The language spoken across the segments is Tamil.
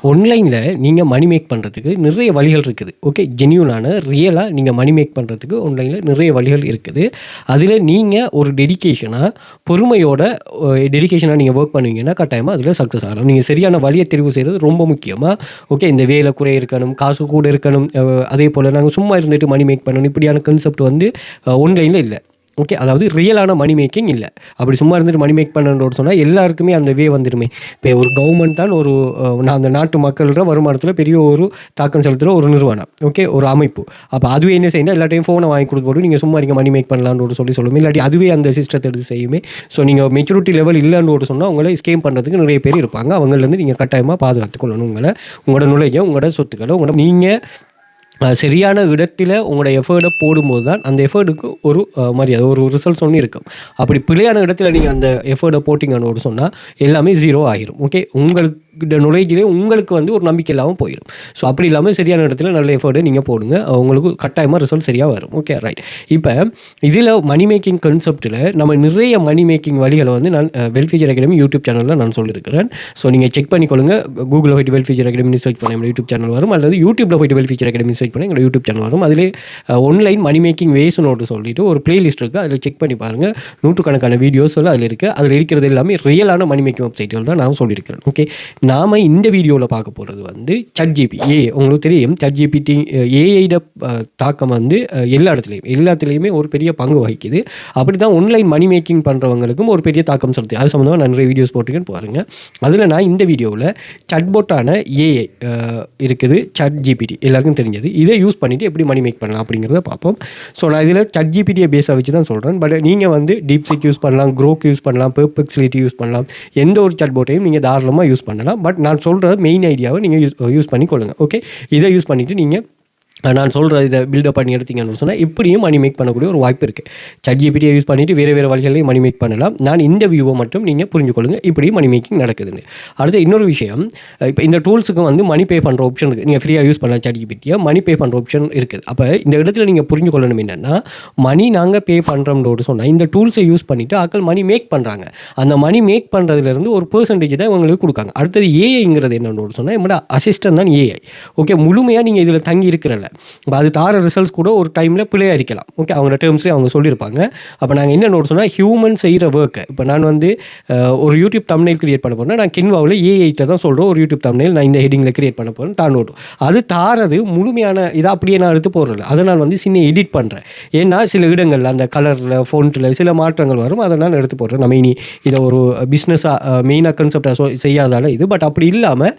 ஆன்லைனில் நீங்கள் மணி மேக் பண்ணுறதுக்கு நிறைய வழிகள் இருக்குது. ஓகே, ஜென்யூனான ரியலாக நீங்கள் மணி மேக் பண்ணுறதுக்கு ஆன்லைனில் நிறைய வழிகள் இருக்குது. அதில் நீங்கள் ஒரு பொறுமையோட டெடிகேஷனாக நீங்கள் ஒர்க் பண்ணுவீங்கன்னா கட்டாயமாக அதில் சக்ஸஸ் ஆகலாம். நீங்கள் சரியான வழியை தெரிவு செய்கிறது ரொம்ப முக்கியமாக. ஓகே, இந்த வேலை குறை இருக்கணும், காசு கூட இருக்கணும், அதே போல் நாங்கள் சும்மா இருந்துட்டு மணி மேக் பண்ணணும், இப்படியான கான்செப்ட் வந்து ஆன்லைனில் இல்லை. ஓகே, அதாவது ரியலான மணி மேக்கிங் இல்லை. அப்படி சும்மா இருந்துட்டு மணி மேக் பண்ணணுன்னு சொன்னால் எல்லாருக்குமே அந்த வந்துடுமே. இப்போ ஒரு கவர்மெண்ட் தான் அந்த நாட்டு மக்களோட வருமானத்தில் பெரிய ஒரு தாக்கம் செலுத்துகிற ஒரு நிறுவனம். ஓகே, ஒரு அமைப்பு. அப்போ அதுவே என்ன செய்யணும், எல்லா டைம் ஃபோனை வாங்கி கொடுத்து போட்டு நீங்கள் சும்மா நீங்கள் மணி மேக் பண்ணலான்னு சொல்லுமே, இல்லாட்டி அதுவே அந்த சிஸ்டத்தை எடுத்து செய்யுமே. ஸோ நீங்கள் மெச்சூரிட்டி லெவல் இல்லைன்னு சொன்னால் உங்களை ஸ்கேம் பண்ணுறதுக்கு நிறைய பேர் இருப்பாங்க. அவங்கலேருந்து நீங்கள் கட்டாயமாக பாதுகாத்துக்கொள்ளணும் உங்களோட நுழைய, உங்களோட சொத்துக்களை. நீங்கள் சரியான இடத்துல உங்களோட எஃபர்ட்டை போடும்போது தான் அந்த எஃபர்ட்டுக்கு ஒரு மரியாதை, ஒரு ரிசல்ட்ஸ் ஒன்று இருக்கும். அப்படி பிழையான இடத்துல நீங்கள் அந்த எஃபர்ட்டை போட்டிங்கன்னு சொன்னால் எல்லாமே ஜீரோ ஆகிரும். ஓகே, உங்களுக்கு நாலேஜிலே உங்களுக்கு வந்து ஒரு நம்பிக்கை இல்லாமல் போயிடும். ஸோ அப்படி இல்லாமல் சரியான இடத்துல நல்ல எஃபர்ட்டை நீங்கள் போடுங்க, உங்களுக்கு கட்டாயமாக ரிசல்ட் சரியாக வரும். Okay, right. இப்போ இதில் மணி மேக்கிங் கான்செப்ட்டில் நம்ம நிறைய மணி மேக்கிங் வழிகளை வந்து நான் வெல்த் ஃபியூச்சர் அகாடமி யூடியூப் சேனலில் நான் சொல்லியிருக்கிறேன். ஸோ நீங்கள் செக் பண்ணிக்கொள்ளுங்க. கூகுளில் போய்ட்டு வெல்த் ஃபியூச்சர் அகாடமின்னு சர்ச் பண்ண நம்ம யூடியூப் சேனல் வரும், அல்லது யூடியூப்பில் போய்ட்டு வெல்த் ஃபியூச்சர் அகாடமி சர்ச் பண்ணி எங்களோட யூடியூப் சேனல் வரும். அதிலே ஆன்லைன் மணி மேக்கிங் வேஸ்னு சொல்லிட்டு ஒரு பிளேலிஸ்ட் இருக்குது, அதில் செக் பண்ணி பாருங்கள். நூற்றுக்கணக்கான வீடியோஸ் எல்லாம் அதில் இருக்குது. அதில் இருக்கிறது எல்லாமே ரியலான மணி மேக்கிங் வெப்சைட்டுகள் தான் நான் சொல்லியிருக்கிறேன். ஓகே, நாம் இந்த வீடியோவில் பார்க்க போகிறது வந்து ChatGPT. உங்களுக்கு தெரியும் ChatGPT ஏஐட தாக்கம் வந்து எல்லாத்துலேயுமே ஒரு பெரிய பங்கு வகிக்குது. அப்படி தான் ஆன்லைன் மணி மேக்கிங் பண்ணுறவங்களுக்கும் ஒரு பெரிய தாக்கம் செலுத்து. அது சம்மந்தமாக நான் நிறைய வீடியோஸ் போட்டுக்கேன்னு பாருங்கள். அதில் நான் இந்த வீடியோவில் சாட்போட்டான ஏஐ இருக்குது, ChatGPT எல்லாருக்கும் தெரிஞ்சது. இதை யூஸ் பண்ணிவிட்டு எப்படி மணி மேக் பண்ணலாம் அப்படிங்கிறத பார்ப்போம். ஸோ நான் இதில் ChatGPT பேஸாக வச்சு தான் சொல்கிறேன். பட் நீங்கள் வந்து டீப்சிக் யூஸ் பண்ணலாம், க்ரோக் யூஸ் பண்ணலாம், பெர்ப்ளெக்ஸிட்டி யூஸ் பண்ணலாம். எந்த ஒரு சாட்போட்டையும் நீங்கள் தாராளமாக யூஸ் பண்ணலாம். பட் நான் சொல்கிற மெயின் ஐடியாவை நீங்கள் யூஸ் பண்ணிக்கொள்ளுங்க. ஓகே, இதை யூஸ் பண்ணிவிட்டு நீங்கள் நான் சொல்கிற இதை பில்டப் பண்ணி எடுத்தீங்கன்னு சொன்னால் இப்படியும் மணி மேக் பண்ணக்கூடிய ஒரு வாய்ப்பு இருக்குது. ChatGPT யூஸ் பண்ணிவிட்டு வேறு வழிகளையும் மணி மேக் பண்ணலாம். நான் இந்த வியூவை மட்டும் நீங்கள் புரிஞ்சுக்கொள்ளுங்க, இப்படியும் மணி மேக்கிங் நடக்குதுன்னு. அடுத்து இன்னொரு விஷயம், இப்போ இந்த டூல்ஸுக்கு வந்து மணி பே பண்ணுற ஆப்ஷன் இருக்குது. நீங்கள் ஃப்ரீயாக யூஸ் பண்ணலாம் ChatGPT-யை, மணி பே பண்ணுற ஆப்ஷன் இருக்குது. அப்போ இந்த இடத்துல நீங்கள் புரிஞ்சுக்கொள்ளணும் என்னென்னா, மணி நாங்கள் பே பண்ணுறோம்னு சொன்னால் இந்த டூல்ஸை யூஸ் பண்ணிவிட்டு ஆக்கள் மணி மேக் பண்ணுறாங்க. அந்த மணி மேக் பண்ணுறதுலேருந்து ஒரு பெர்சன்டேஜ் தான் இவங்களுக்கு கொடுக்காங்க. அடுத்தது ஏஐங்கிறது என்னென்னு சொன்னால் என்னோட அசிஸ்டன்ட் தான் ஏஐ. ஓகே, முழுமையாக நீங்கள் இதில் தங்கி இருக்கிறல, அது தார ரிசல்ட்ஸ் கூட ஒரு டைமில் பிழையாக இருக்கலாம். ஓகே, அவங்க டேர்ம்ஸ்லேயே அவங்க சொல்லியிருப்பாங்க. அப்போ நாங்கள் என்ன நோட் சொன்னால், ஹியூமன் செய்கிற ஒர்க்கை இப்போ நான் வந்து ஒரு யூடியூப் தம்ப்நெயில் கிரியேட் பண்ண போகிறேன். நான் கின்வாவில் ஏஐட்ட தான் சொல்கிறேன், ஒரு யூடியூப் தம்ப்நெயில் நான் இந்த ஹெட்டிங்கில் கிரியேட் பண்ண போகிறேன் தான் நோட். அது தாரது முழுமையான இதை அப்படியே நான் எடுத்து போடுறேன். அதை நான் வந்து சின்ன எடிட் பண்ணுறேன். ஏன்னா சில இடங்களில் அந்த கலரில் ஃபோன்ட்டில் சில மாற்றங்கள் வரும், அதை நான் எடுத்து போடுறேன். நம்ம இனி இதை ஒரு பிஸ்னஸாக மெயினாக கான்செப்டாக செய்யாதால இது. பட் அப்படி இல்லாமல்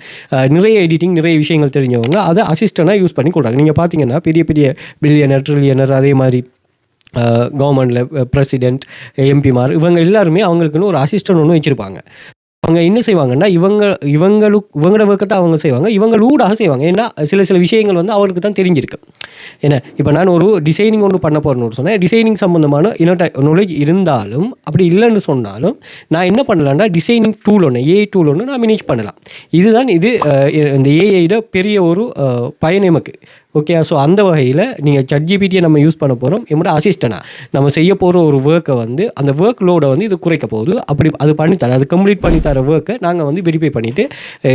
நிறைய எடிட்டிங் நிறைய விஷயங்கள் தெரிஞ்சவங்க அதை அசிஸ்டண்டாக யூஸ் பண்ணி கொடுக்குறாங்க. நீங்கள் பார்த்தீங்கன்னா பெரிய பெரிய பில்லியனர், ட்ரில்லியனர், அதே மாதிரி கவர்மெண்டில் பிரசிடென்ட், எம்பிமார், இவங்க எல்லாருமே அவங்களுக்குன்னு ஒரு அசிஸ்டன்ட் ஒன்று வச்சுருப்பாங்க. அவங்க என்ன செய்வாங்கன்னா இவங்களோட ஒர்க்கத்தை அவங்க செய்வாங்க, இவங்களூடாக செய்வாங்க. ஏன்னா சில விஷயங்கள் வந்து அவருக்கு தான் தெரிஞ்சிருக்கு. ஏன்னா இப்போ நான் ஒரு டிசைனிங் ஒன்று பண்ண போகிறேன்னு சொன்னேன், டிசைனிங் சம்மந்தமான நாலேஜ் இருந்தாலும் அப்படி இல்லைன்னு சொன்னாலும் நான் என்ன பண்ணலான்னா டிசைனிங் டூல் ஒன்று, ஏஐ டூல் ஒன்று நான் மேனேஜ் பண்ணலாம். இதுதான் இந்த ஏஐட பெரிய ஒரு பயன் நமக்கு. ஓகே, ஸோ அந்த வகையில் நீங்கள் ChatGPT-யை நம்ம யூஸ் பண்ண போகிறோம். என்னோட அசிஸ்டண்டாக நம்ம செய்ய போகிற ஒரு ஒர்க்கை வந்து அந்த ஒர்க் லோடை வந்து இது குறைக்க போகுது. அப்படி அது பண்ணித்தர, அது கம்ப்ளீட் பண்ணித்தர ஒர்க்கை நாங்கள் வந்து வெரிஃபை பண்ணிவிட்டு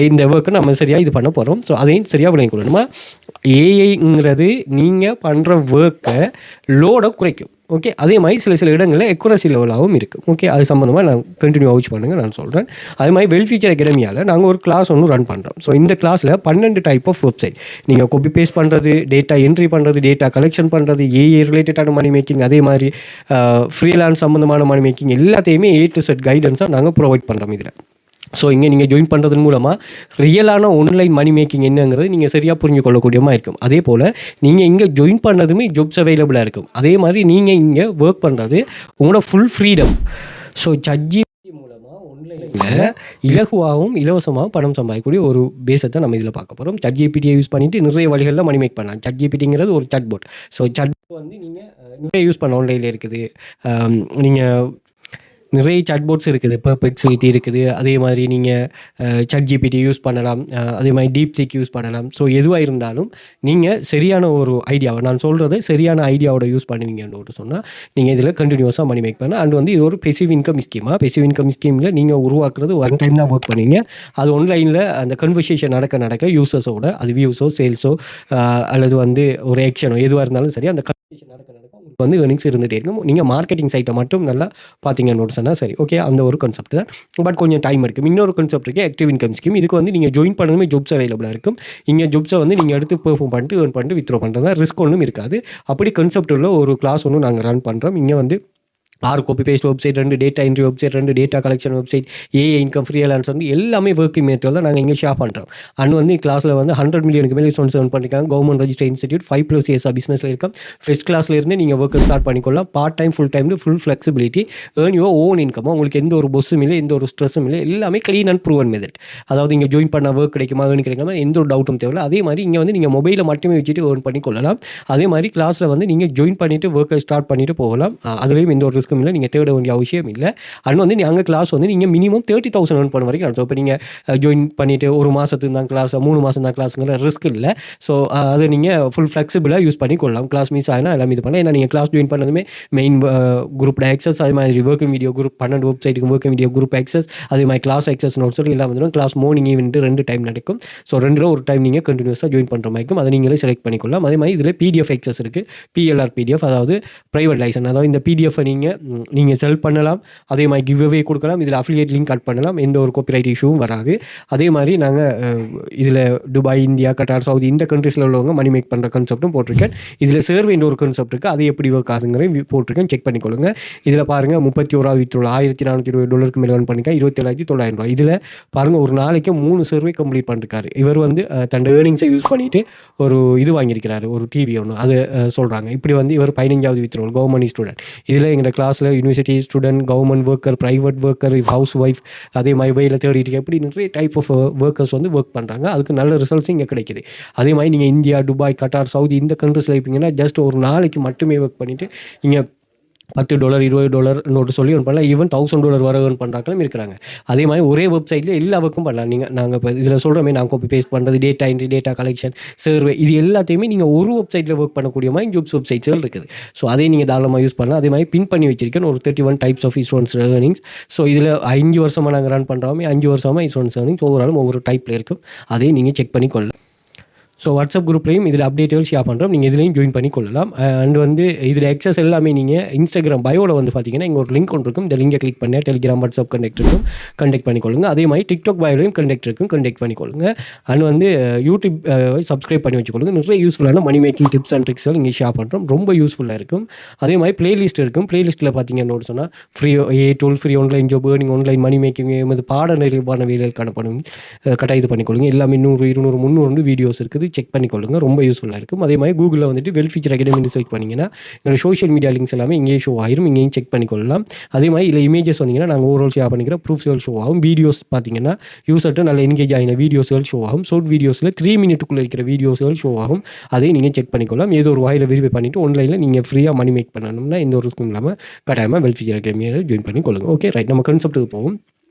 இந்த ஒர்க்கை நம்ம சரியாக இது பண்ண போகிறோம். ஸோ அதையும் சரியாக விளங்கிக் கொள்ளணுமா, ஏஐங்கிறது நீங்கள் பண்ணுற ஒர்க்கை லோடை குறைக்கும். ஓகே, அதே மாதிரி சில இடங்களில் எக்குரசி லெவலாகவும் இருக்குது. ஓகே, அது சம்மந்தமாக நான் கண்டினியூ வாட்ச் பண்ணுங்கள், நான் சொல்கிறேன். அதே மாதிரி வெல்த் ஃபியூச்சர் அகாடமியால் நாங்கள் ஒரு கிளாஸ் ஒன்று ரன் பண்ணுறோம். ஸோ இந்த கிளாஸில் 12 டைப் ஆஃப் வெப்சைட் நீங்கள் காப்பி பேஸ்ட் பண்ணுறது, டேட்டா என்ட்ரி பண்ணுறது, டேட்டா கலெக்ஷன் பண்ணுறது, ஏஐ ரிலேட்டடான மணி மேக்கிங், அதே மாதிரி ஃப்ரீலான்ஸ் சம்மந்தமான மணி மேக்கிங் எல்லாத்தையுமே A to Z கைடன்ஸாக நாங்கள் ப்ரொவைட் பண்ணுறோம் இதில். ஸோ இங்கே நீங்கள் ஜாயின் பண்ணுறதன் மூலமாக ரியலான ஆன்லைன் மணி மேக்கிங் என்னங்கிறது நீங்கள் சரியாக புரிஞ்சு கொள்ளக்கூடியமாக இருக்கும். அதே போல் நீங்கள் இங்கே ஜாயின் பண்ணதுமே ஜாப்ஸ் அவைலபிளாக இருக்கும். அதே மாதிரி நீங்கள் இங்கே ஒர்க் பண்ணுறது உங்களோட ஃபுல் ஃப்ரீடம். ஸோ ChatGPT மூலமாக ஆன்லைனில் இலகுவாகவும் இலவசமாகவும் பணம் சம்பாதிக்கக்கூடிய ஒரு பேஸத்தை நம்ம இதில் பார்க்க போகிறோம். ChatGPT-யை யூஸ் பண்ணிவிட்டு நிறைய வழிகளில் மணி மேக் பண்ணலாம். ChatGPT-ங்கிறது ஒரு சாட்போட். ஸோ சாட்போட் வந்து நீங்கள் நிறைய யூஸ் பண்ண ஆன்லைனில் இருக்குது. நீங்கள் நிறைய சாட்போட்ஸ் இருக்குது. பெர்ப்ளெக்ஸிட்டி இருக்குது. அதே மாதிரி நீங்கள் ChatGPT யூஸ் பண்ணலாம். அதே மாதிரி DeepSeek யூஸ் பண்ணலாம். ஸோ எதுவாக இருந்தாலும் நீங்கள் சரியான ஒரு ஐடியாவை, நான் சொல்கிறது சரியான ஐடியாவோட யூஸ் பண்ணுவீங்கன்னு சொன்னால் நீங்கள் இதில் கண்டினியூஸாக மணி மேக் பண்ணலாம். அண்ட் வந்து இது ஒரு பெசிவ் இன்கம் ஸ்கீமில் நீங்கள் உருவாக்குறது ஒன் டைம் தான் ஒர்க் பண்ணுவீங்க. அது ஆன்லைனில் அந்த கன்வர்சேஷன் நடக்க யூசர்ஸோட, அது வியூஸோ சேல்ஸோ அல்லது வந்து ஒரு ஆக்ஷனோ எதுவாக இருந்தாலும் சரி, அந்த கன்வர்சேஷன் நடக்க உங்களுக்கு வந்து ஏர்னிங்ஸ் இருந்துகிட்டே இருக்கும். நீங்கள் மார்க்கெட்டிங் சைட்டை மட்டும் நல்லா பார்த்தீங்கன்னு சொன்னால் சரி, ஓகே, அந்த ஒரு கான்செப்ட் தான். பட் கொஞ்சம் டைம் இருக்குது. இன்னொரு கான்செப்ட் இருக்குது, ஆக்டிவ் இன்கம் ஸ்கீம். இதுக்கு வந்து நீங்கள் ஜாயின் பண்ணணுமே ஜாப்ஸ் அவைலபிளாக இருக்கும். இங்கே ஜாப்ஸை வந்து நீங்கள் எடுத்து பெர்ஃபார்ம் பண்ணிட்டு ஏர்ன் பண்ணிட்டு வித்ட்ரா பண்ணுறது தான், ரிஸ்க் ஒன்றும் இருக்காது. அப்படி கான்செப்ட் உள்ள ஒரு கிளாஸ் ஒன்று நாங்கள் ரன் பண்ணுறோம். இங்கே வந்து 6 copy paste website, 2 data entry website, 2 data collection website, AI income freelance வந்து எல்லாமே ஒர்க்கிங் மெட்டீரியல் தான் நாங்கள் இங்கே ஷேர் பண்ணுறோம். அண்ட் வந்து கிளாஸில் வந்து 100 மில்லியனுக்கு மேலே ஸ்டூடெண்ட்ஸ் ஏர்ன் பண்ணியிருக்காங்க. கவர்மெண்ட் ரெஜிஸ்டர் இன்ஸ்டிடியூட் 5+ இயர்ஸ் பிஸ்னஸில் இருக்கும். ஃபர்ஸ்ட் கிளாஸில் இருந்து நீங்கள் ஒர்க் ஸ்டார்ட் பண்ணிக்கொள்ளலாம். Part time, full time, full flexibility, earn your own income. உங்களுக்கு எந்த ஒரு பொஸ்ஸும் இல்லை, எந்த ஒரு ஸ்ட்ரெஸ்ஸும் இல்லை. எல்லாமே க்ளீன் அண்ட் ப்ரூவன் மெத்தட். அதாவது இங்கே ஜாயின் பண்ண ஒர்க் கிடைக்குமா, ஏர்ன் கிடைக்குமா, எந்த ஒரு டவுட்டும் தேவையில்லை. அதே மாதிரி இங்கே வந்து நீங்கள் மொபைலை மட்டுமே வச்சுட்டு ஏர்ன் பண்ணிக்கொள்ளலாம். அதே மாதிரி கிளாஸில் வந்து நீங்கள் ஜாயின் பண்ணிவிட்டு ஒர்க்கை ஸ்டார்ட் பண்ணிட்டு போகலாம். அதுலேயும் எந்த ஒரு ரிஸ்க்கும் இல்லை. நீங்கள் தேட வேண்டிய அவசியம் இல்லை. அண்ட் வந்து அங்கே கிளாஸ் வந்து நீங்கள் மினிமம் 30,000 earn பண்ண வரைக்கும் நடத்தும். இப்போ நீங்கள் ஜாயின் பண்ணிவிட்டு ஒரு மாதத்துக்கு தான் கிளாஸ், 3 மாதம் தான் கிளாஸுங்கிற ரிஸ்க் இல்லை. ஸோ அதை நீங்கள் ஃபுல் ஃப்ளெக்சிபிளாக யூஸ் பண்ணி கொள்ளலாம். கிளாஸ் மிஸ் ஆகினா எல்லாமே இது பண்ணலாம். ஏன்னா நீங்கள் கிளாஸ் ஜாயின் பண்ணதுமே மெயின் குரூப் ஆக்சஸ், அதே மாதிரி ஒர்க்கிங் வீடியோ குரூப் 12 வெப்சைட்டுக்கு ஒர்க்கிங் வீடியோ குரூப் ஆக்சஸ், அதே மாதிரி கிளாஸ் ஆக்சஸ் நோட் சொல்லி எல்லாம் வந்துடும். கிளாஸ் மார்னிங் ஈவினிங் 2 டைம் நடக்கும். ஸோ 2 ஒரு டைம் நீங்கள் கண்டினியூஸாக ஜாயின் பண்ணுற மாதிரி இருக்கும். அதை நீங்களே செலக்ட் பண்ணிக்கொள்ளலாம். அதே மாதிரி இதில் PDF ஆக்சஸ் இருக்குது. PLR PDF, அதாவது ப்ரைவேட் லைசன். அதாவது இந்த PDF-ஐ நீங்கள் செல் பண்ணலாம். அதே மாதிரி கிவ் அவே கொடுக்கலாம். இதில் அஃபிலியேட் லிங்க் கட் பண்ணலாம். எந்த ஒரு காப்பிரைட் இஷ்யூவும் வராது. அதே மாதிரி நாங்கள் இதில் துபாய், இந்தியா, கட்டார், சவுதி இந்த கண்ட்ரீஸில் உள்ளவங்க மணி மேக் பண்ணுற கான்செப்ட்டும் போட்டிருக்கேன். இதில் சர்வேன்ற ஒரு கான்செப்ட் இருக்குது. அது எப்படி ஒர்க் ஆகுங்கிறதையும் போட்டிருக்கேன். செக் பண்ணிக்கொள்ளுங்க. இதில் பாருங்கள், 31வது வித்ட்ரால் $1,420 மேலே பண்ணியிருக்கேன். 27,900. இதில் பாருங்கள், ஒரு நாளைக்கு 3 சர்வே கம்ப்ளீட் பண்ணிருக்காரு. இவர் வந்து தன்னோட ஏர்னிங்ஸை யூஸ் பண்ணிவிட்டு ஒரு இது வாங்கியிருக்கிறாரு, ஒரு டிவி ஒன்று. அது சொல்கிறாங்க. இப்படி வந்து இவர் 15வது வித்ட்ரால் கவர்மெண்ட் ஸ்டூடெண்ட். இதில் எங்கள் கிளாஸில் university student, government worker, private worker, house wife, அதே மாதிரி வேலை தேடிட்டு எப்படி நிறைய டைப் ஆஃப் ஒர்க்கர்ஸ் வந்து ஒர்க் பண்ணுறாங்க. அதுக்கு நல்ல ரிசல்ட்ஸ் இங்கே கிடைக்குது. அதே மாதிரி நீங்கள் இந்தியா, துபாய், கட்டார், சவுதி இந்த கண்ட்ரீஸில் இருப்பீங்கன்னா ஜஸ்ட் ஒரு நாளைக்கு மட்டுமே ஒர்க் பண்ணிவிட்டு இங்கே $10, $20 நோட்டு சொல்லி ஒன்று பண்ணலாம். ஈவன் $1,000 வர ஏர்ன் பண்ணுறாங்களும் இருக்கிறாங்க. அதே மாதிரி ஒரே வெப்சைட்லேயே எல்லா ஒர்க்கும் பண்ணலாம். நாங்கள் இப்போ இதில் சொல்கிறோமே, நாங்கள் காப்பி பேஸ்ட் பண்ணுறது, data entry, data collection, survey, இது எல்லாத்தையுமே நீங்கள் ஒரு வெப்சைட்டில் ஒர்க் பண்ணக்கூடிய மாதிரி ஜாப்ஸ் வெப்சைட்ஸ்கள் இருக்குது. ஸோ அதே நீங்கள் தாராளமாக யூஸ் பண்ணலாம். அதே மாதிரி பின் பண்ணி வச்சிருக்கேன் ஒரு 31 types of insurance earnings. So இதில் 5 வருஷமாக நாங்கள் ரன் பண்ணுறோமே, 5 வருஷமாக இன்சூரன்ஸ் ஏர்னிங்ஸ் ஒவ்வொரு டைப்பில் இருக்கும். அதையும் நீங்கள் செக் பண்ணி கொள்ளலாம். ஸோ வாட்ஸ்அப் குரூப்லேயும் இதில் அப்டேட்டுகள் ஷேர் பண்ணுறோம். நீங்கள் இதுலேயும் ஜாயின் பண்ணி கொள்ளலாம். அண்ட் வந்து இதில் எக்ஸஸ் எல்லாமே நீங்கள் இன்ஸ்டாகிராம் பயோவில் வந்து பார்த்தீங்கன்னா இங்கே ஒரு லிங்க் ஒன்று இருக்கும். இந்த லிங்கை கிளிக் பண்ணி டெலிகிராம், வாட்ஸ்அப் கண்டெக்ட் இருக்கும், கண்டெக்ட் பண்ணிக்கொள்ளுங்க. அதே மாதிரி டிக்டாக் பயோலையும் கண்டெக்ட் இருக்கும், கண்டெக்ட் பண்ணிக்கொள்ளுங்க. அண்ட் வந்து யூடியூப் சப்ஸ்கிரைப் பண்ணி வச்சுக்கொள்ளுங்க. நிறைய யூஸ்ஃபுல்லான மணி மேக்கிங் டிப்ஸ் அண்ட் ட்ரிக்ஸ்கள் இங்கே ஷேர் பண்ணுறோம். ரொம்ப யூஸ்ஃபுல்லாக இருக்கும். அதே மாதிரி பிளேலிஸ்ட் இருக்கும். பிளேலிஸ்ட்டில் பார்த்தீங்கன்னு சொன்னால் free tool, free online job, earning, online money making, பாட நிறைவான வேலைகளுக்கான பணம் கட்டாயம் இது பண்ணிக்கொள்ளுங்க. எல்லாமே 100, 200, 300 வீடியோஸ் இருக்குது. செக் பண்ணிக்கொள்ளுங்க. ரொம்ப யூஸ்ஃபுல்லாக இருக்கும். அதே மாதிரி கூகுளில் வந்துட்டு வெல் ஃபியூச்சர் அகாடமி சர்ச் பண்ணிங்கன்னா என்னோட சோஷியல் மீடியா லிங்க்ஸ் எல்லாமே இங்கேயே ஷோ ஆயிரும். இங்கேயும் செக் பண்ணிக்கொள்ளலாம். அதே மாதிரி இல்லை இமேஜஸ் வந்தீங்கன்னா நாங்கள் ஓவரால் ஷேர் பண்ணிக்கிற ப்ரூஃப்ஸ்கள் ஷோ ஆகும். வீடியோஸ் பார்த்தீங்கன்னா யூசர்ட்டு நல்ல என்கேஜ் ஆகின வீடியோஸ்கள் ஷோ ஆகும். ஷார்ட் வீடியோஸில் 3 மினிட்டுக்குள்ளே இருக்கிற வீடியோஸ்கள் ஷோ ஆகும். அதையும் நீங்கள் செக் பண்ணிக்கொள்ளலாம். ஏதோ ஒரு வாயில் வெரிஃபை பண்ணிவிட்டு ஆன்லைனில் நீங்கள் ஃப்ரீயாக மணி மேக் பண்ணணும்னா எந்த ஒரு ரிஸ்க்கும் இல்லாமல் கட்டாயமாக வெல் ஃபியூச்சர் அகாடமியை ஜாயின் பண்ணிக்கொள்ளுங்க. ஓகே ரைட், நம்ம கான்செப்ட்டுக்கு போவோம்.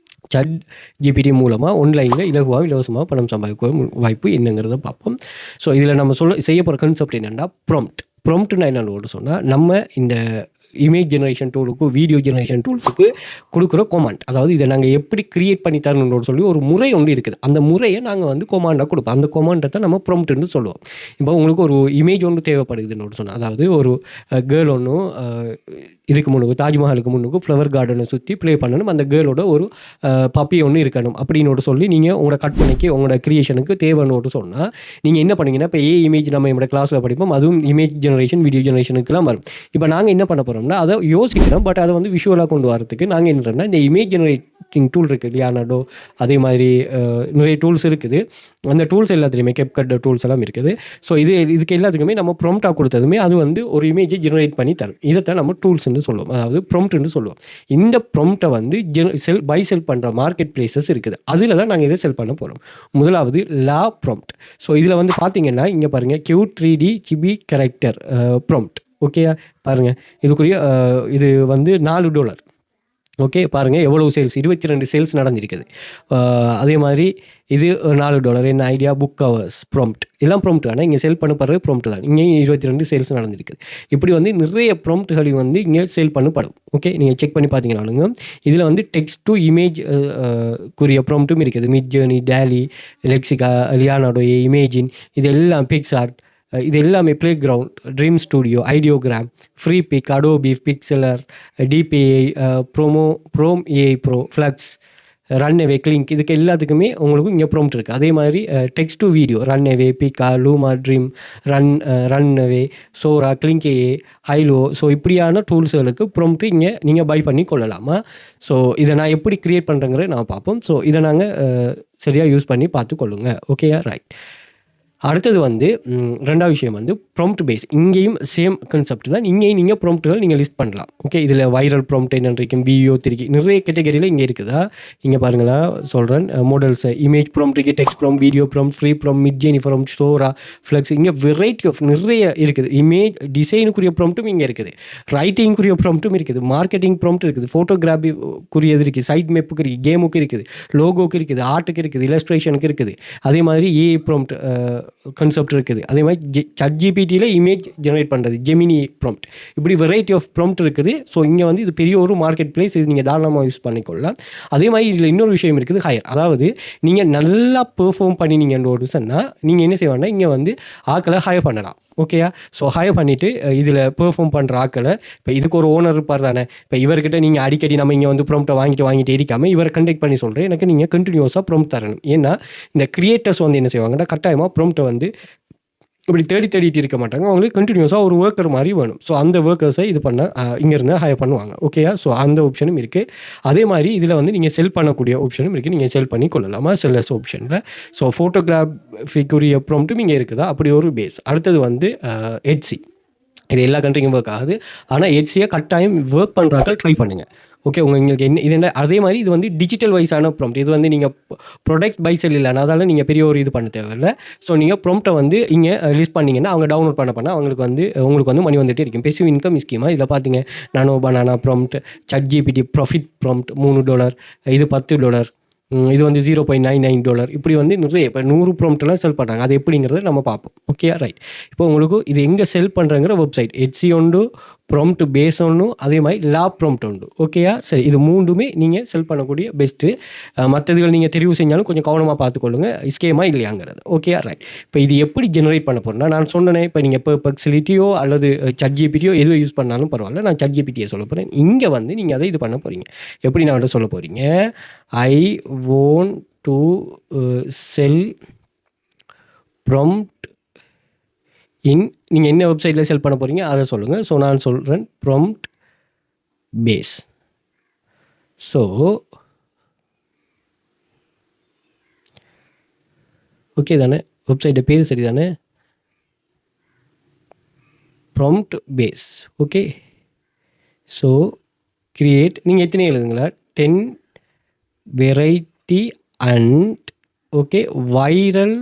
ChatGPT மூலமாக ஆன்லைனில் இலவசமாக பணம் சம்பாதிக்க வாய்ப்பு என்னங்கிறத பார்ப்போம். ஸோ இதில் நம்ம செய்ய போகிற கான்செப்ட் என்னென்னா ப்ராம்ப்ட்னா என்னென்னு சொன்னால், நம்ம இந்த இமேஜ் ஜெனரேஷன் டூலுக்கு, வீடியோ ஜெனரேஷன் டூல்ஸுக்கு கொடுக்குற கொமாண்ட், அதாவது இதை நாங்கள் எப்படி கிரியேட் பண்ணி தரணும்னு சொல்லி ஒரு முறை ஒன்று இருக்குது. அந்த முறையை நாங்கள் வந்து கொமாண்டாக கொடுப்போம். அந்த கொமாண்டை தான் நம்ம ப்ராம்ப்ட்னு சொல்லுவோம். இப்போ உங்களுக்கு ஒரு இமேஜ் ஒன்று தேவைப்படுதுன்னு சொன்னால், அதாவது ஒரு கேர்ள் ஒன்று இதுக்கு முன்னுக்கு தாஜ்மஹாலுக்கு முன்னுக்கு ஃப்ளவர் கார்டனை சுற்றி ப்ளே பண்ணணும். அந்த கேர்ளோட ஒரு பப்பி ஒன்று இருக்கணும் அப்படின்னு சொல்லி நீங்கள் உங்களோட கற்பனைக்கு, உங்களோட கிரியேஷனுக்கு தேவைன்னு சொன்னால் நீங்கள் என்ன பண்ணுவீங்கன்னா, இப்போ இமேஜ் நம்ம என்னோட கிளாஸில் படிப்போம். அதுவும் இமேஜ் ஜெனரேஷன், வீடியோ ஜெனரேஷனுக்குலாம் வரும். இப்போ நாங்கள் என்ன பண்ண போகிறோம்னா, அதை யோசிக்கிறோம். பட் அதை வந்து விஷுவலாக கொண்டு வரதுக்கு நாங்கள் என்ன பண்ணோம்னா, இந்த இமேஜ் ஜெனரேட்டிங் டூல் இருக்குது, லியானார்டோ, அதே மாதிரி நிறைய டூல்ஸ் இருக்குது. அந்த டூல்ஸ் எல்லாத்துலேயுமே CapCut டூல்ஸ் எல்லாம் இருக்குது. ஸோ இதுக்கு எல்லாத்துக்குமே நம்ம ப்ராம்ப்டாக கொடுத்ததுமே அது வந்து ஒரு இமேஜை ஜெனரேட் பண்ணி தரும். இதைத்தான் நம்ம டூல்ஸ்ன்னு சொல்லுவோம், அதாவது ப்ராம்ப்ட்னு சொல்லுவோம். இந்த ப்ராம்ப்டை வந்து செல் பண்ணுற மார்க்கெட் பிளேசஸ் இருக்குது. அதில் தான் நாங்கள் இதை செல் பண்ண போகிறோம். முதலாவது லா ப்ராம்ப்ட். ஸோ இதில் வந்து பார்த்தீங்கன்னா இங்கே பாருங்கள், Q3D chibi character prompt. Okay பாருங்கள், இதுக்குரிய இது வந்து $4. ஓகே பாருங்கள் எவ்வளோ சேல்ஸ், 22 சேல்ஸ் நடந்திருக்குது. அதே மாதிரி இது $4 என்ன ஐடியா, புக் ஹவர்ஸ், ப்ராம்ப்ட் எல்லாம் ப்ராம்ப்ட் தானே, இங்கே சேல் பண்ண போகிறது ப்ராம்ப்ட் தான். இங்கேயும் 22 சேல்ஸ் நடந்திருக்குது. இப்படி வந்து நிறைய ப்ராம்ப்ட்கள் வந்து இங்கே சேல் பண்ணப்படும். ஓகே நீங்கள் செக் பண்ணி பார்த்தீங்கன்னாலுங்க இதில் வந்து டெக்ஸ்ட் டு இமேஜ் குறிய ப்ராம்ப்ட்டும் இருக்குது. Midjourney, Dall E, Lexica, Leonardo, Imagen, இது எல்லாம் பிக்சார்ட், இது எல்லாமே Playground, Dream Studio, Ideogram, Freepik, Adobe Pixlr, DPI, Prome AI pro, Flux, Runway, Kling, இதுக்கு எல்லாத்துக்குமே உங்களுக்கு இங்கே ப்ராம்ப்ட் இருக்குது. அதே மாதிரி text to video, Runway, Pika, Luma, Dream, Runway, Sora, Kling AI, Hailuo, so இப்படியான டூல்ஸுகளுக்கு ப்ராம்ப்ட் இங்கே நீங்கள் பை பண்ணி கொள்ளலாமா. ஸோ இதை நான் எப்படி க்ரியேட் பண்ணுறேங்கிறத நான் பார்ப்போம். ஸோ இதை நாங்கள் சரியாக யூஸ் பண்ணி பார்த்து கொள்ளுங்க. ஓகேயா, ரைட். அடுத்தது வந்து ரெண்டாவது விஷயம் வந்து ப்ராம்ப்ட் பேஸ். இங்கேயும் சேம் கான்செப்ட் தான். இங்கேயும் நீங்கள் ப்ராம்ப்ட்டுகள் நீங்கள் லிஸ்ட் பண்ணலாம். ஓகே இதில் வைரல் ப்ராம்ப்ட் என்ன இருக்கும், விஓ திரிக்கி, நிறைய கேட்டகரியில் இங்கே இருக்குதா. இங்கே பாருங்களா சொல்கிறேன், models, image prompt, text prompt, video prompt, free prompt, Midjourney prompt, Sora, Flux, இங்கே வெரைட்டி ஆஃப் நிறைய இருக்குது. இமேஜ் டிசைனுக்குரிய ப்ராம்ப்ட்டும் இங்கே இருக்குது, ரைட்டிங்குரிய ப்ராம்ப்ட்டும் இருக்குது, மார்க்கெட்டிங் ப்ராம்ப்ட் இருக்குது, ஃபோட்டோகிராஃபிக்குரியது இருக்குது, சைட் மேப்புக்கு இருக்குது, கேமுக்கு இருக்குது, லோகோக்கு இருக்குது, ஆர்ட்டுக்கு இருக்குது, இல்லஸ்ட்ரேஷனுக்கு இருக்குது. அதே மாதிரி ஏஐ ப்ராம்ப்ட் கான்செப்ட் இருக்குது. அதே மாதிரி ChatGPTயில் இமேஜ் ஜெனரேட் பண்ணுறது, ஜெமினி ப்ராம்ப்ட், இப்படி வெரைட்டி ஆஃப் ப்ராம்ப்ட் இருக்குது. ஸோ இங்கே வந்து இது பெரிய ஒரு மார்க்கெட் பிளேஸ், இது நீங்கள் தாராளமாக யூஸ் பண்ணிக்கொள்ளலாம். அதே மாதிரி இதில் இன்னொரு விஷயம் இருக்குது, ஹையர். அதாவது நீங்கள் நல்லா பெர்ஃபார்ம் பண்ணினீங்கன்னு சொன்னால் நீங்கள் என்ன செய்வாங்கன்னா இங்கே வந்து ஆக்களை ஹையர் பண்ணலாம். ஓகேயா, ஸோ ஹையர் பண்ணிவிட்டு இதில் பெர்ஃபார்ம் பண்ணுற ஆக்களை, இப்போ இதுக்கு ஒரு ஓனர் இருப்பார் தானே, இப்போ இவர்கிட்ட நீங்கள் அடிக்கடி நம்ம இங்கே வந்து ப்ராம்ப்ட்டை வாங்கிட்டு இருக்காமல் இவரை கண்டெக்ட் பண்ணி சொல்கிறேன், எனக்கு நீங்கள் கண்டினியூஸாக ப்ராம்ப்ட் தரணும். ஏன்னா இந்த கிரியேட்டர்ஸ் வந்து என்ன செய்வாங்கன்னா கட்டாயமாக ப்ராம்ப்ட்டை வந்து இப்படி தேடிட்டு இருக்க மாட்டாங்க. அவங்களுக்கு கண்டினியூஸாக ஒரு ஒர்க்கர் மாதிரி வேணும். ஸோ அந்த ஒர்க்கர்ஸை இது பண்ண இங்கேருந்து ஹையர் பண்ணுவாங்க. ஓகேயா, ஸோ அந்த ஆப்ஷனும் இருக்குது. அதே மாதிரி இதில் வந்து நீங்கள் செல் பண்ணக்கூடிய ஆப்ஷனும் இருக்குது. நீங்கள் செல் பண்ணி கொள்ளலாமா செல்லர்ஸ் ஆப்ஷனில். ஸோ ஃபோட்டோகிராஃபிக்குரிய ப்ராம்ப்ட்டும் இங்கே இருக்குதா, அப்படி ஒரு பேஸ். அடுத்தது வந்து எட்சி. இது எல்லா கண்ட்ரிக்கும் ஒர்க் ஆகுது. ஆனால் எட்சியை கட்டாயம் ஒர்க் பண்ணுறாங்க, ட்ரை பண்ணுங்கள். ஓகே உங்களுக்கு இது என்ன. அதே மாதிரி இது வந்து டிஜிட்டல் வைஸான ப்ராம்ப்ட். இது வந்து நீங்கள் ப்ராடக்ட் பை செல் இல்லை, அதனால் நீங்கள் பெரிய ஒரு இது பண்ண தேவையில்லை. ஸோ நீங்கள் ப்ராம்ப்ட்டை வந்து இங்கே லிஸ்ட் பண்ணிங்கன்னா அவங்க டவுன்லோட் பண்ண அவங்களுக்கு வந்து மணி வந்துகிட்டே இருக்கும். பெசிவ் இன்கம் ஸ்கீமாக இதில் பார்த்தீங்க, nano banana prompt, ChatGPT profit prompt $3, இது $10, இது வந்து $0.99, இப்படி வந்து நிறைய இப்போ 100 ப்ராம்ப்ட்லாம் செல் பண்ணுறாங்க. அது எப்படிங்கிறத நம்ம பார்ப்போம். Okay right. இப்போ உங்களுக்கு இது எங்கே செல் பண்ணுறங்கிற வெப்சைட் எட்சி உண்டு, ப்ராம்ப்ட் பேஸ் ஒன்று, அதே மாதிரி லேப் ப்ராம்ப்ட் உண்டு. ஓகேயா, சரி. இது மூணுமே நீங்கள் செல் பண்ணக்கூடிய பெஸ்ட்டு. மற்றதுகள் நீங்கள் தெரிவு செஞ்சாலும் கொஞ்சம் கவனமாக பார்த்துக்கொள்ளுங்க, ஸ்கேமா இல்லையாங்கிறது. Okay right. இப்போ இது எப்படி ஜெனரேட் பண்ண போகிறேன்னா, நான் சொன்னேன், இப்போ நீங்கள் இப்போ பெர்ப்ளெக்ஸிட்டியோ அல்லது ChatGPTயோ எதுவும் யூஸ் பண்ணாலும் பரவாயில்ல, நான் ChatGPTயை சொல்ல போகிறேன். இங்கே வந்து நீங்கள் அதை இது பண்ண போகிறீங்க. எப்படி நான் வந்து சொல்ல போகிறீங்க, I want to sell prompt நீங்கள் என்ன வெப்சைட்டில் செல் பண்ண போகிறீங்க அதை சொல்லுங்கள். ஸோ நான் சொல்கிறேன் ப்ராம்ப்ட் பேஸ். ஸோ ஓகே தானே, வெப்சைட்டை பேர் சரி தானே, prompt base. Okay, so create. நீங்கள் எத்தனை எழுதுங்களா, 10 variety and okay viral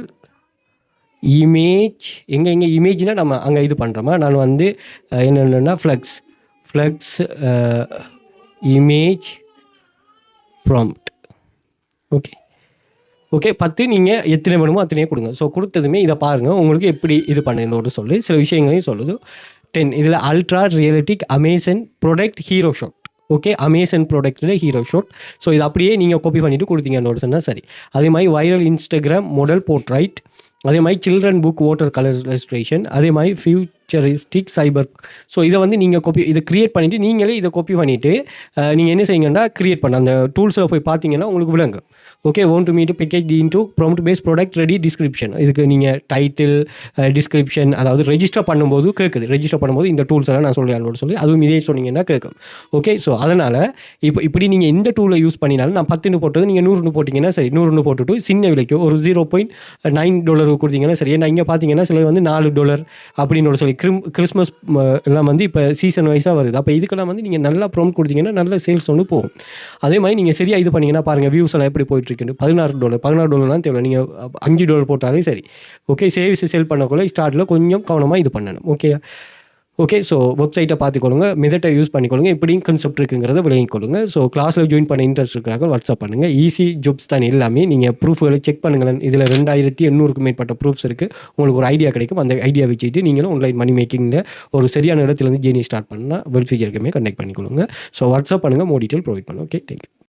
image. எங்கே இமேஜ்னால் நம்ம அங்கே இது பண்ணுறோமா. நான் வந்து என்னென்னா ஃப்ளக்ஸ் இமேஜ் ப்ராம்ப்ட். ஓகே 10 நீங்கள் எத்தனை வேணுமோ அத்தனையே கொடுங்க. ஸோ கொடுத்ததுமே இதை பாருங்கள், உங்களுக்கு எப்படி இது பண்ணுன்னு சொல்லு, சில விஷயங்களையும் சொல்லுது. 10 இதில் ultra realistic Amazon product hero shot. Okay, Amazon ப்ராடக்ட்டில் ஹீரோ ஷாட். ஸோ இது அப்படியே நீங்கள் காப்பி பண்ணிவிட்டு கொடுத்தீங்கன்னு சொன்னால் சரி. அதே மாதிரி வைரல் இன்ஸ்டாகிராம் மாடல் போர்ட்ரைட், அதே மாதிரி children book water colour restoration, அதே மாதிரி ஃபியூச்சரிஸ்டிக் சைபர். ஸோ இதை வந்து நீங்கள் இதை க்ரியேட் பண்ணிவிட்டு நீங்களே இதை காப்பி பண்ணிவிட்டு நீங்கள் என்ன செய்யுங்கன்னா க்ரியேட் பண்ண அந்த டூல்ஸில் போய் பார்த்தீங்கன்னா உங்களுக்கு விளங்கும். Okay, want to meet package into prompt base product ready description. இதுக்கு நீங்கள் டைட்டில் டிஸ்கிரிப்ஷன், அதாவது ரெஜிஸ்டர் பண்ணும்போது கேட்குது. ரெஜிஸ்டர் பண்ணும்போது இந்த டூல்ஸ் எல்லாம் நான் சொல்லி அதுவும் இதே சொன்னீங்கன்னா கேட்கும். ஓகே, ஸோ அதனால் இப்போ இப்படி நீங்கள் எந்த டூலை யூஸ் பண்ணினாலும் நான் 10 போட்டது நீங்கள் 100 போட்டிங்கன்னா சரி, 100 போட்டுட்டு சின்ன விலைக்கு ஒரு $0.9 கொடுத்தீங்கன்னா சரி. ஏன்னா இங்கே பார்த்தீங்கன்னா சில வந்து $4 அப்படின்னு ஒரு சொல்லி கிறிஸ்மஸ் எல்லாம் வந்து இப்போ சீசன் வைஸாக வருது. அப்போ இதுக்கெல்லாம் வந்து நீங்கள் நல்லா ப்ராம்ப்ட் கொடுத்தீங்கன்னா நல்ல சேல்ஸ் ஒன்று போகும். அதே மாதிரி நீங்கள் சரியாக இது பண்ணிங்கன்னா பாருங்கள் வியூஸ் எல்லாம் எப்படி போயிட்டு இருக்கு. $16 தேவை. நீங்கள் $5 போட்டாலும் சரி. ஓகே, சேவிஸ் செல் பண்ணக்குள்ள ஸ்டார்ட்டில் கொஞ்சம் கவனமாக இது பண்ணணும். Okay okay. ஸோ வெப்சைட்டை பார்த்துக்கொள்ளுங்க, மெத்தட்டை யூஸ் பண்ணிக்கொள்ளுங்க, இப்படியும் கான்செப்ட் இருக்குங்கிறத விளங்கிக்கொள்ளுங்க. ஸோ கிளாஸில் ஜாயின் பண்ண இன்ட்ரெஸ்ட் இருக்கிறாங்க வாட்ஸ்அப் பண்ணுங்கள். ஈஸி ஜாப்ஸ் தான் எல்லாமே. நீங்கள் ப்ரூஃப்களை செக் பண்ணுங்களேன். இதில் 2800க்கும் மேற்பட்ட ப்ரூஃப்ஸ் இருக்குது. உங்களுக்கு ஒரு ஐடியா கிடைக்கும். அந்த ஐடியா வச்சுட்டு நீங்களும் ஆன்லைன் மணி மேக்கிங்கில் ஒரு சரியான இடத்துலேருந்து ஜேர்னி ஸ்டார்ட் பண்ணால் வெல் ஃபியூச்சருக்குமே கனெக்ட் பண்ணிக்கொள்ளுங்க. ஸோ வாட்ஸ்அப் பண்ணுங்கள், மோர் டீட்டெயில் ப்ரொவைட் பண்ணுங்கள். Okay, thank you.